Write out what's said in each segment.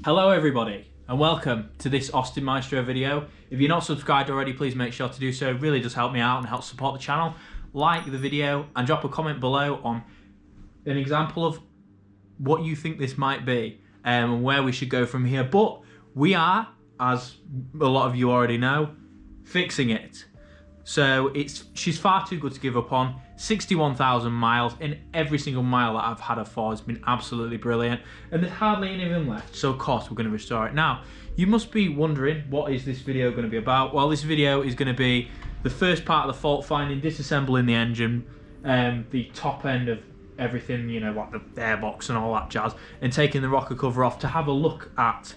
Hello everybody and welcome to this Austin Maestro video. If you're not subscribed already, please make sure to do so. It really does help me out and help support the channel. Like the video and drop a comment below on an example of what you think this might be and where we should go from here. But we are, as a lot of you already know, fixing it. So she's far too good to give up on. 61,000 miles, and every single mile that I've had her for has been absolutely brilliant, and there's hardly any of them left, so of course we're going to restore it. Now you must be wondering, what is this video going to be about? Well, this video is going to be the first part of the fault finding, disassembling the engine, the top end of everything, you know, like the airbox and all that jazz, and taking the rocker cover off to have a look at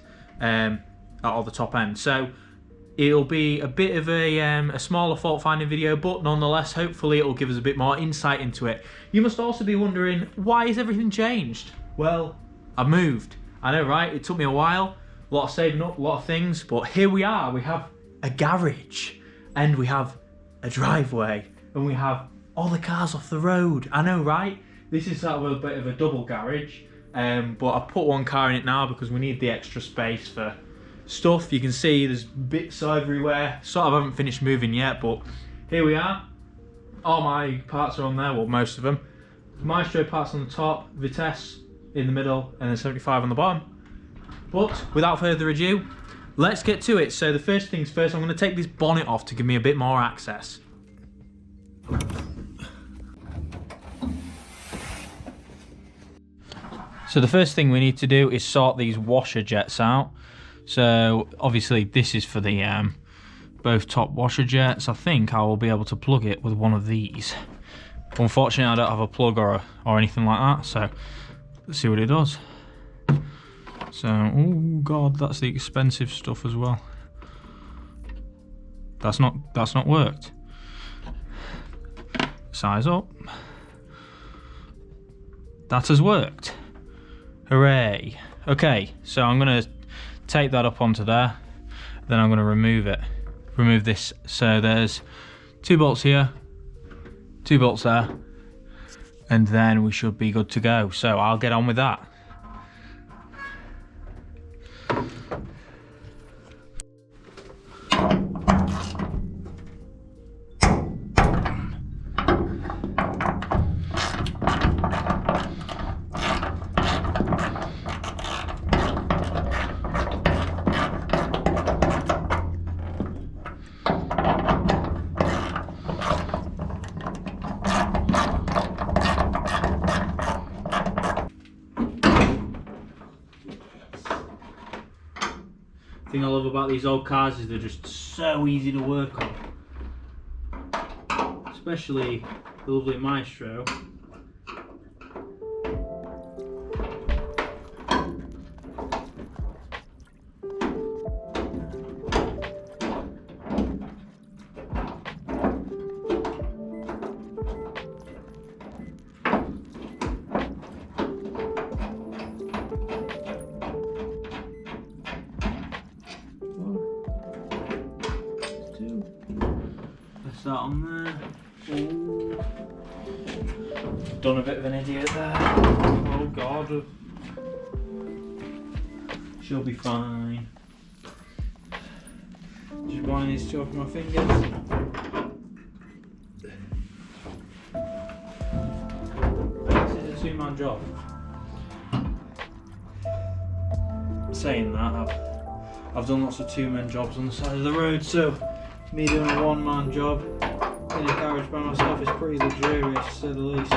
all the top end. So it'll be a bit of a smaller fault finding video, but nonetheless, hopefully it'll give us a bit more insight into it. You must also be wondering, why has everything changed? Well, I've moved. I know, right? It took me a while, a lot of saving up, a lot of things, but here we are. We have a garage, and we have a driveway, and we have all the cars off the road. I know, right? This is sort of a bit of a double garage, but I've put one car in it now because we need the extra space for stuff. You can see there's bits everywhere. Sort of haven't finished moving yet, but here we are. All my parts are on there, well, most of them. Maestro parts on the top, Vitesse in the middle, and then 75 on the bottom. But without further ado, let's get to it. So the first things first, I'm going to take this bonnet off to give me a bit more access. So the first thing we need to do is sort these washer jets out. So obviously this is for the both top washer jets. I think I will be able to plug it with one of these. Unfortunately, I don't have a plug or anything like that, so let's see what it does. So, oh god, that's the expensive stuff as well. That's not worked. Size up. That has worked. Hooray. Okay, so I'm gonna take that up onto there, then I'm going to remove this. So there's 2 bolts here, 2 bolts there, and then we should be good to go. So I'll get on with that. The thing I love about these old cars is they're just so easy to work on, especially the lovely Maestro. That on there. Ooh. Done a bit of an idiot there. Oh god. She'll be fine. Just buying these 2 off my fingers. This is a 2-man job. Saying that, I've done lots of 2-man jobs on the side of the road, so me doing a 1-man job in a garage by myself is pretty luxurious, to say the least.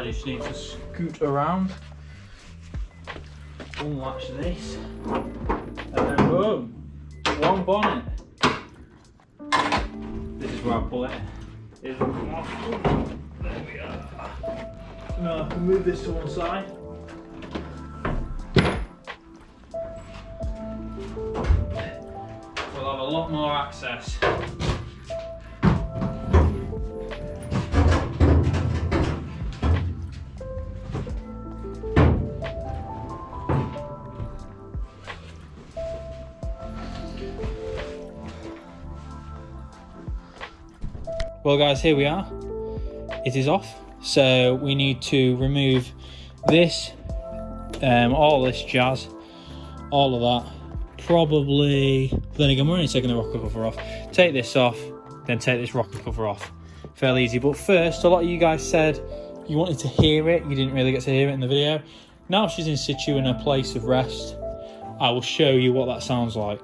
I just need to scoot around, unlatch this, and then boom, one bonnet. This is where I pull it. It'll come off. There we are. Now I can move this to one side. We'll have a lot more access. Well guys, here we are. It is off. So we need to remove this, all this jazz, all of that. Probably, then again, we're only taking the rocker cover off. Take this off, then take this rocker cover off. Fairly easy. But first, a lot of you guys said you wanted to hear it. You didn't really get to hear it in the video. Now she's in situ in a place of rest. I will show you what that sounds like.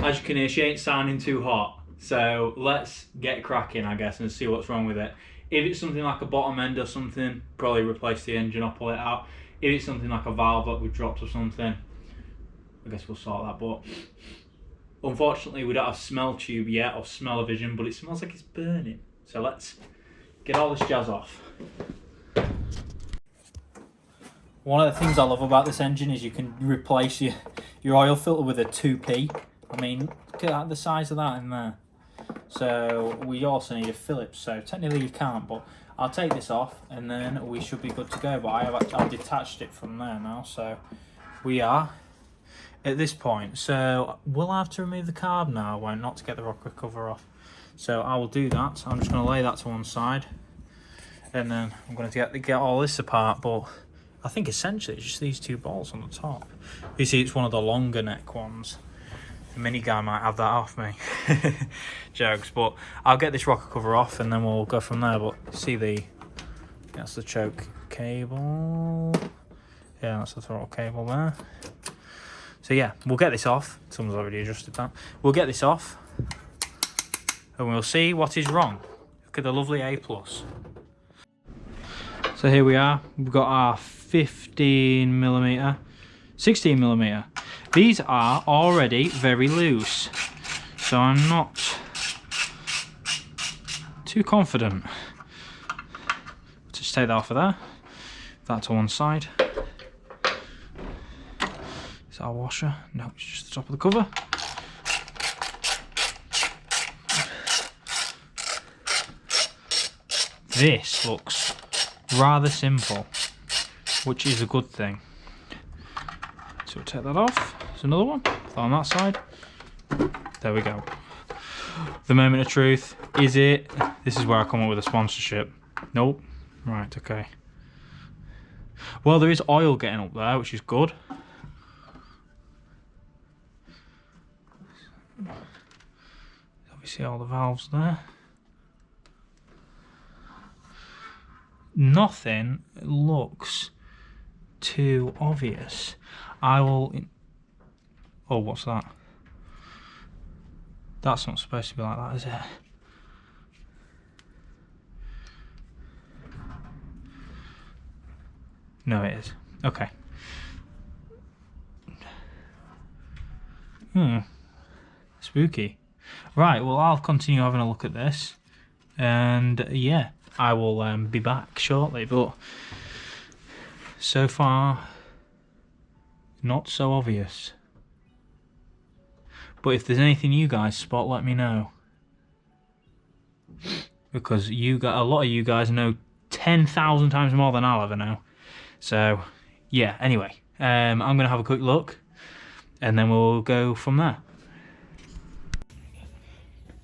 As you can hear, she ain't sounding too hot, so let's get cracking, I guess, and see what's wrong with it. If it's something like a bottom end or something, probably replace the engine or pull it out. If it's something like a valve that we've dropped or something, I guess we'll sort that. But unfortunately, we don't have smell tube yet or smell-o-vision, but it smells like it's burning. So let's get all this jazz off. One of the things I love about this engine is you can replace your oil filter with a 2P. I mean, look at the size of that in there. So we also need a Phillips, so technically you can't, but I'll take this off and then we should be good to go. But I've detached it from there now, so we are at this point. So we'll have to remove the carb now, won't, not to get the rocker cover off. So I will do that. I'm just going to lay that to one side, and then I'm going to get all this apart. But I think essentially it's just these two bolts on the top. You see, it's one of the longer neck ones. The Mini guy might have that off me. Jokes, but I'll get this rocker cover off and then we'll go from there. But see, that's the choke cable. Yeah, that's the throttle cable there. So yeah, we'll get this off. Someone's already adjusted that. We'll get this off and we'll see what is wrong. Look at the lovely A+. So here we are. We've got our 15mm, 16mm. These are already very loose, so I'm not too confident. Just take that off of there, that to one side. Is that a washer? No, it's just the top of the cover. This looks rather simple, which is a good thing. So we'll take that off. There's another one on that side. There we go. The moment of truth. Is it? This is where I come up with a sponsorship. Nope. Right, okay. Well, there is oil getting up there, which is good. Obviously all the valves there. Nothing looks too obvious. I will... Oh, what's that? That's not supposed to be like that, is it? No, it is. Okay. Spooky. Right, well, I'll continue having a look at this. And, yeah, I will be back shortly. But so far, not so obvious. But if there's anything you guys spot, let me know. Because a lot of you guys know 10,000 times more than I'll ever know. So, yeah, anyway. I'm going to have a quick look. And then we'll go from there.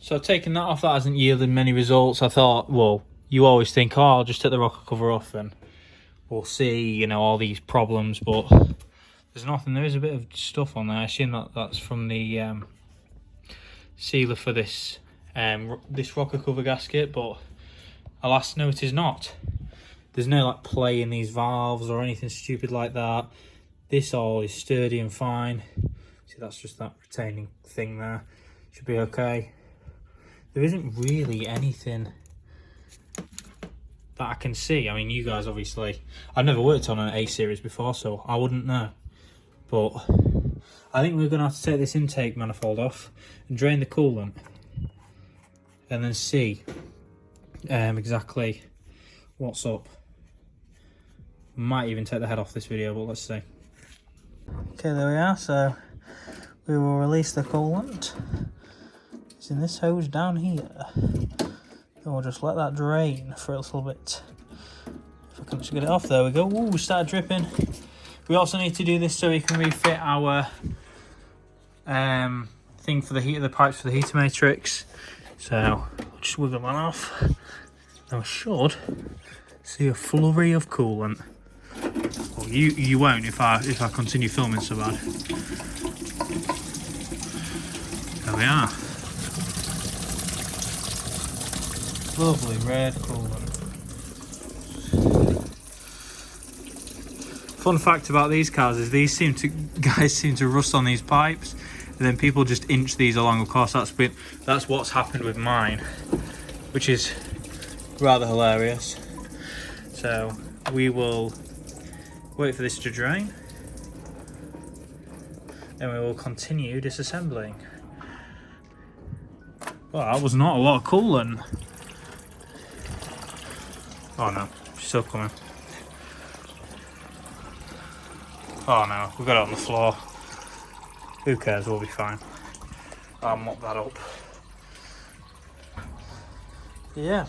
So taking that off, that hasn't yielded many results. I thought, well, you always think, oh, I'll just take the rocker cover off and we'll see, you know, all these problems, but there's nothing. There is a bit of stuff on there. I assume that that's from the sealer for this this rocker cover gasket, but alas, no, it is not. There's no like play in these valves or anything stupid like that. This all is sturdy and fine. See, that's just that retaining thing there. Should be okay. There isn't really anything that I can see. I mean, you guys obviously, I've never worked on an A series before, so I wouldn't know. But I think we're going to have to take this intake manifold off and drain the coolant and then see exactly what's up. Might even take the head off this video, but let's see. Okay, there we are. So we will release the coolant. It's in this hose down here. And we'll just let that drain for a little bit. If I can just get it off, there we go. Ooh, started dripping. We also need to do this so we can refit our thing for the pipes for the heater matrix. So I'll just wiggle that off. Now I should see a flurry of coolant. Well, you won't if I continue filming so bad. There we are. Lovely red coolant. Fun fact about these cars is these guys seem to rust on these pipes, and then people just inch these along. Of course, that's what's happened with mine, which is rather hilarious. So we will wait for this to drain, then we will continue disassembling. Well, that was not a lot of coolant. Oh no, she's still coming. Oh no, we've got it on the floor. Who cares, we'll be fine. I'll mop that up. Yeah,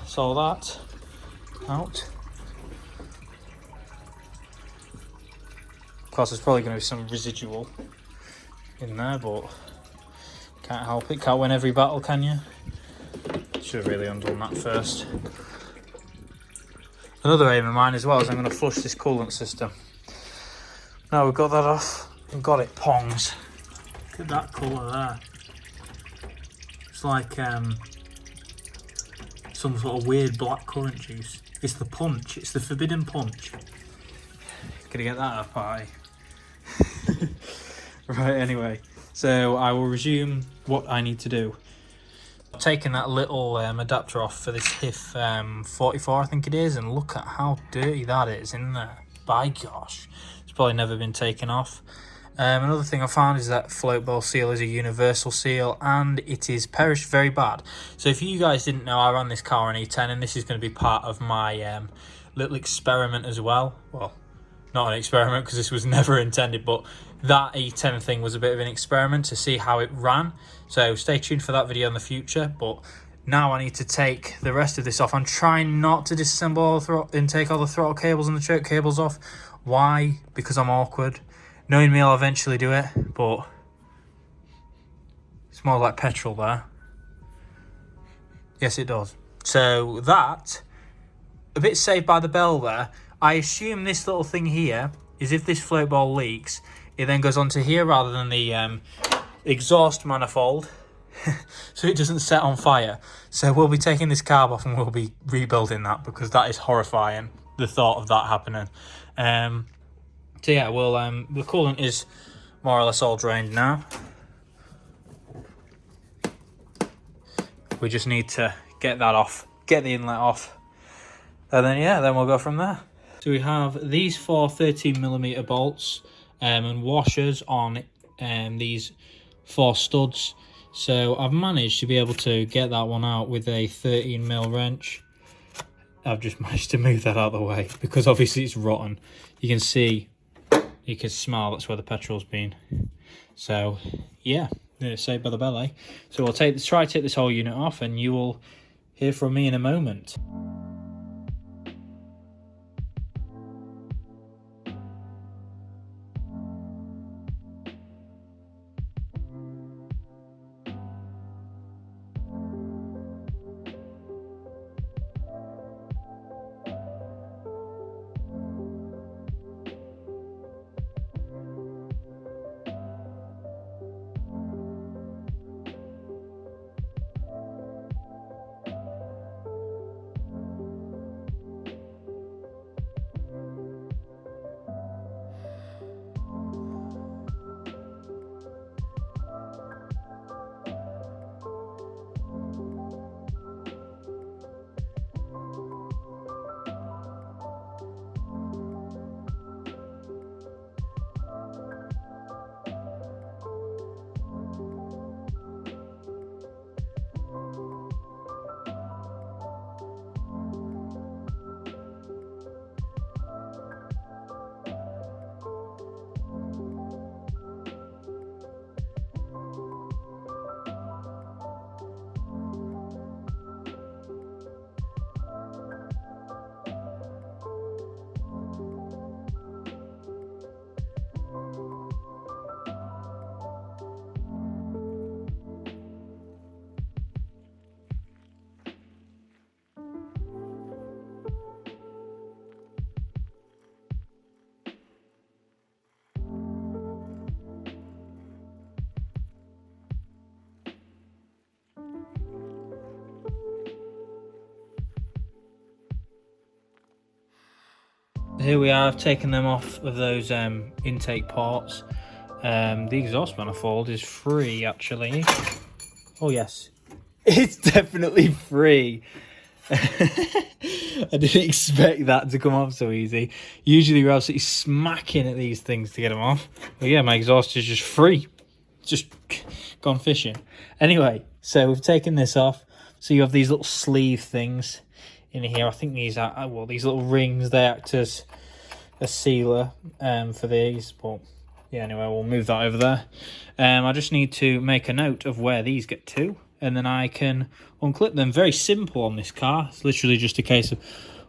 so that out. Of course, there's probably going to be some residual in there, but can't help it. Can't win every battle, can you? Should have really undone that first. Another aim of mine as well is I'm going to flush this coolant system. Now we've got that off, we've got it pongs. Look at that colour there. It's like some sort of weird black currant juice. It's the punch, it's the forbidden punch. Gonna get that at a party. Right, anyway, so I will resume what I need to do. I've taken that little adapter off for this HIF 44, I think it is, and look at how dirty that is in there. By gosh, it's probably never been taken off. Another thing I found is that float bowl seal is a universal seal and it is perished very bad. So if you guys didn't know, I ran this car on E10 and this is going to be part of my little experiment as well. Well, not an experiment because this was never intended, but that E10 thing was a bit of an experiment to see how it ran. So stay tuned for that video in the future. But now I need to take the rest of this off. I'm trying not to disassemble all the and take all the throttle cables and the choke cables off. Why? Because I'm awkward. Knowing me, I'll eventually do it, but it smells like petrol there. Yes, it does. So that, a bit saved by the bell there. I assume this little thing here is if this float ball leaks, it then goes onto here rather than the exhaust manifold, so it doesn't set on fire. So we'll be taking this carb off and we'll be rebuilding that because that is horrifying, the thought of that happening. So yeah, well, the coolant is more or less all drained now. We just need to get that off, get the inlet off, and then yeah, then we'll go from there. So we have these four 13mm bolts and washers on these four studs. So I've managed to be able to get that one out with a 13mm wrench. I've just managed to move that out of the way because obviously it's rotten. You can see, you can smell that's where the petrol's been. So yeah, saved by the bell, eh? So we'll try to take this whole unit off and you will hear from me in a moment. Here we are, I've taken them off of those intake ports. The exhaust manifold is free, actually. Oh yes, it's definitely free. I didn't expect that to come off so easy. Usually you're absolutely smacking at these things to get them off. But yeah, my exhaust is just free. Just gone fishing. Anyway, so we've taken this off. So you have these little sleeve things in here. I think these are, well, these little rings, they act as a sealer for these. But yeah, anyway, we'll move that over there. I just need to make a note of where these get to, and then I can unclip them. Very simple on this car. It's literally just a case of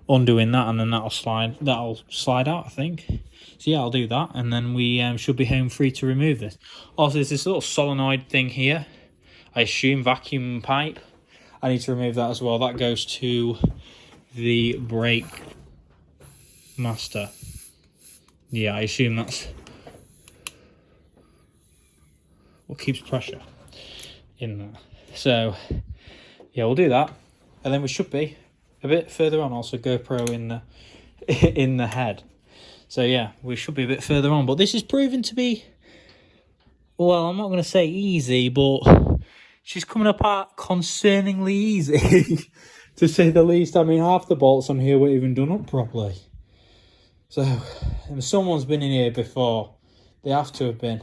undoing that, and then that'll slide out, I think. So yeah, I'll do that, and then we should be home free to remove this. Also, there's this little solenoid thing here. I assume vacuum pipe. I need to remove that as well. That goes to the brake master. Yeah, I assume that's what keeps pressure in there. So yeah, we'll do that, and then we should be a bit further on. Also, GoPro in the head. So yeah, we should be a bit further on. But this is proven to be, well, I'm not going to say easy, but she's coming apart concerningly easy, to say the least. I mean, half the bolts on here weren't even done up properly. So, and someone's been in here before. They have to have been.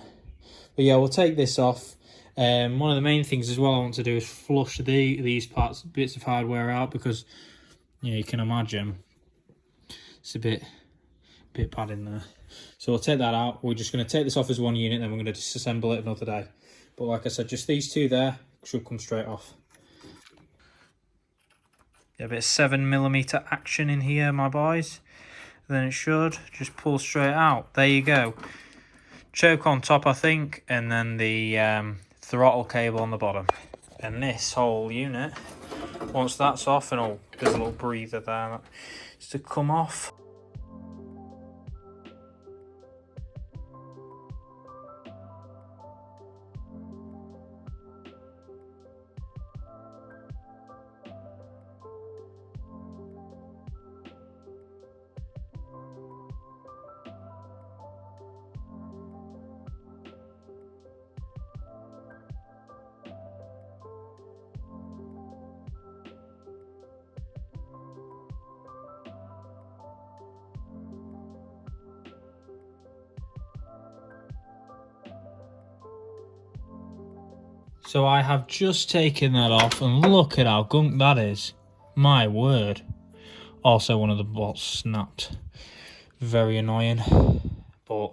But yeah, we'll take this off. One of the main things as well I want to do is flush these bits of hardware out, because you can imagine it's a bit bad in there. So we'll take that out. We're just going to take this off as one unit, then we're going to disassemble it another day. But like I said, just these two there should come straight off. Yeah, a bit of 7mm action in here, my boys. Then it should just pull straight out. There you go. Choke on top, I think, and then the throttle cable on the bottom. And this whole unit, once that's off, and oh, there's a little breather there, is to come off. So I have just taken that off, and look at how gunk that is. My word. Also, one of the bolts snapped. Very annoying, but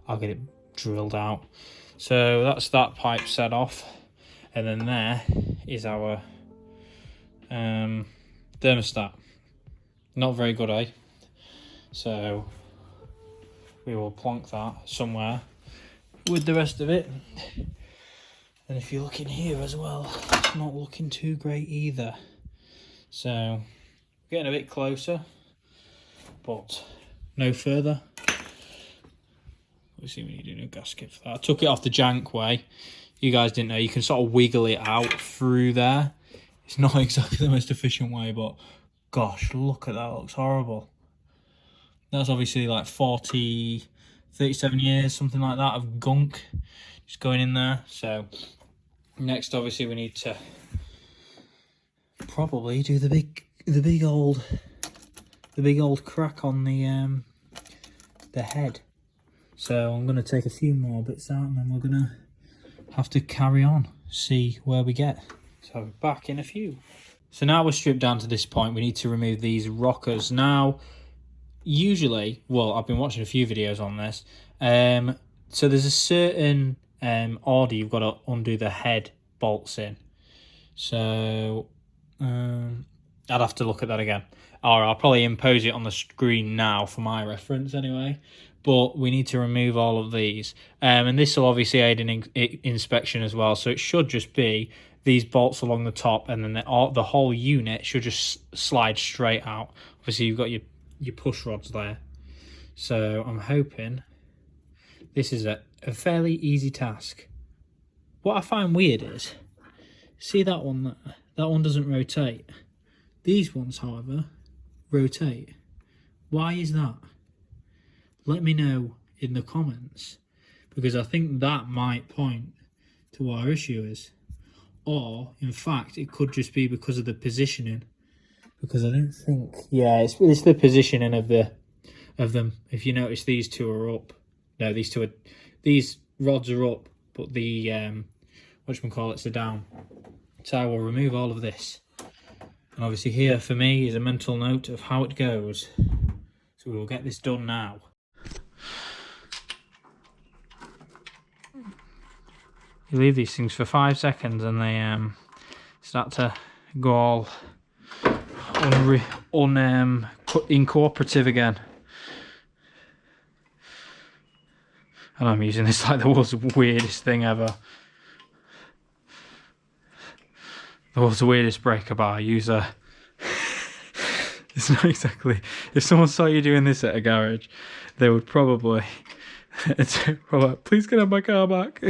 I'll get it drilled out. So that's that pipe set off, and then there is our thermostat. Not very good, eh? So we will plonk that somewhere with the rest of it. And if you look in here as well, it's not looking too great either. So, getting a bit closer, but no further. Obviously, we need a new gasket for that. I took it off the jank way. You guys didn't know, you can sort of wiggle it out through there. It's not exactly the most efficient way, but gosh, look at that, it looks horrible. That's obviously like 37 years, something like that, of gunk just going in there. So next, obviously, we need to probably do the big old crack on the head. So I'm going to take a few more bits out, and then we're going to have to carry on, see where we get. So back in a few. So now we're stripped down to this point, we need to remove these rockers. Now, usually, well, I've been watching a few videos on this. So there's a certain order you've got to undo the head bolts in. So I'd have to look at that again, or I'll probably impose it on the screen now for my reference anyway. But we need to remove all of these, and this will obviously aid in inspection as well. So it should just be these bolts along the top, and then the whole unit should just slide straight out. Obviously you've got your push rods there, so I'm hoping this is a fairly easy task. What I find weird is, see that one there? That one doesn't rotate. These ones, however, rotate. Why is that? let me know in the comments, because I think that might point to what our issue is. Or, in fact, it could just be because of the positioning. Because I don't think... Yeah, it's the positioning of them. If you notice, these two are up. No, these rods are up, but the whatchamacallits are down. So I will remove all of this. And obviously here for me is a mental note of how it goes. So we will get this done now. You leave these things for 5 seconds and they start to go all incooperative again. And I'm using this like the world's weirdest thing ever. The world's weirdest breaker bar user. It's not exactly... If someone saw you doing this at a garage, they would probably... Please get my car back.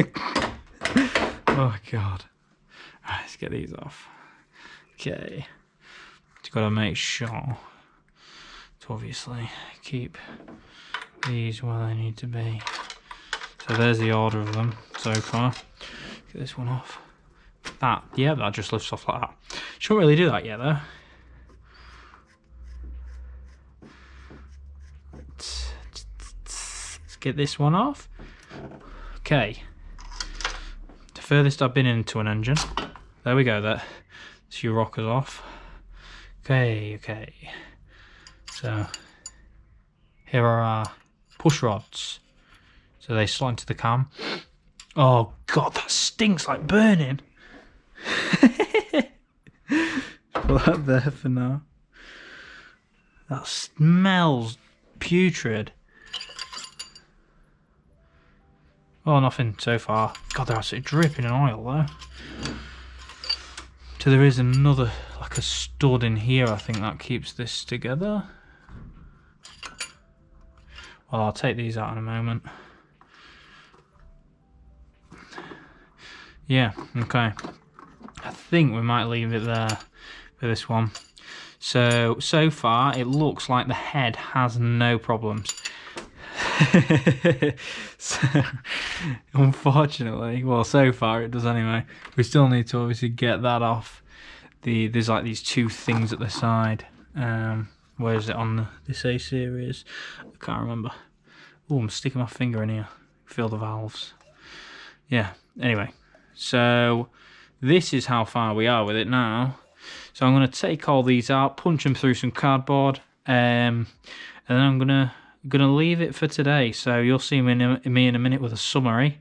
Oh god. Alright, let's get these off. Okay. Just got to make sure to obviously keep these where they need to be. So there's the order of them so far. Get this one off. That just lifts off like that. Shouldn't really do that yet though. Let's get this one off. Okay. The furthest I've been into an engine. There we go, that's your rockers off. Okay. So here are our push rods. So they slot into the cam. Oh god, that stinks like burning. Put that there for now. That smells putrid. Oh, nothing so far. God, they're absolutely dripping in oil there. So there is another, like a stud in here, I think that keeps this together. Well, I'll take these out in a moment. Yeah, okay. I think we might leave it there for this one. So far it looks like the head has no problems. So, unfortunately, well, so far it does anyway. We still need to obviously get that off. There's like these two things at the side. Where is it on this A series? I can't remember. Oh, I'm sticking my finger in here. Feel the valves. Yeah, anyway. So this is how far we are with it now. So I'm going to take all these out, punch them through some cardboard, and then I'm gonna leave it for today. So you'll see me in a minute with a summary.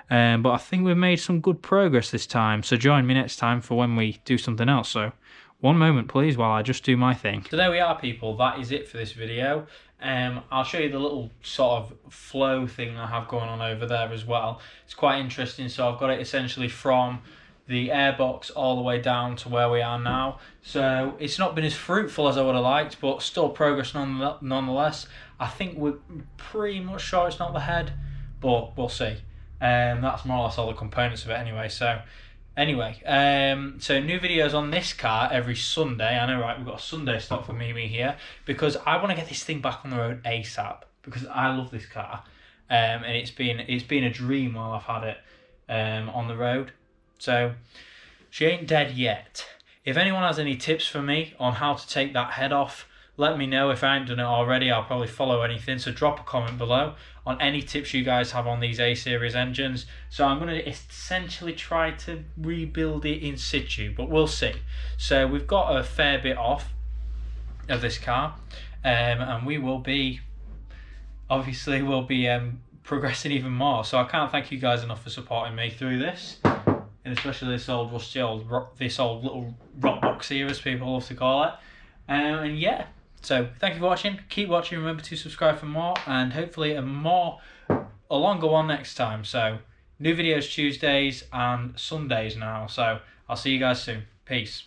But I think we've made some good progress this time. So join me next time for when we do something else. So one moment please while I just do my thing. So there we are, people. That is it for this video. I'll show you the little sort of flow thing I have going on over there as well. It's quite interesting. So I've got it essentially from the airbox all the way down to where we are now. So it's not been as fruitful as I would have liked, but still progress nonetheless. I think we're pretty much sure it's not the head, but we'll see. That's more or less all the components of it anyway. So anyway, so new videos on this car every Sunday. I know, right? We've got a Sunday stock for Mimi here because I want to get this thing back on the road ASAP because I love this car, and it's been a dream while I've had it on the road. So she ain't dead yet. If anyone has any tips for me on how to take that head off, let me know. If I haven't done it already, I'll probably follow anything. So drop a comment below on any tips you guys have on these A-series engines. So I'm going to essentially try to rebuild it in situ, but we'll see. So we've got a fair bit off of this car, and we will be, obviously, progressing even more. So I can't thank you guys enough for supporting me through this. And especially this old little rock box here, as people love to call it. And yeah, so thank you for watching. Keep watching. Remember to subscribe for more, and hopefully a longer one next time. So new videos Tuesdays and Sundays now. So I'll see you guys soon. Peace.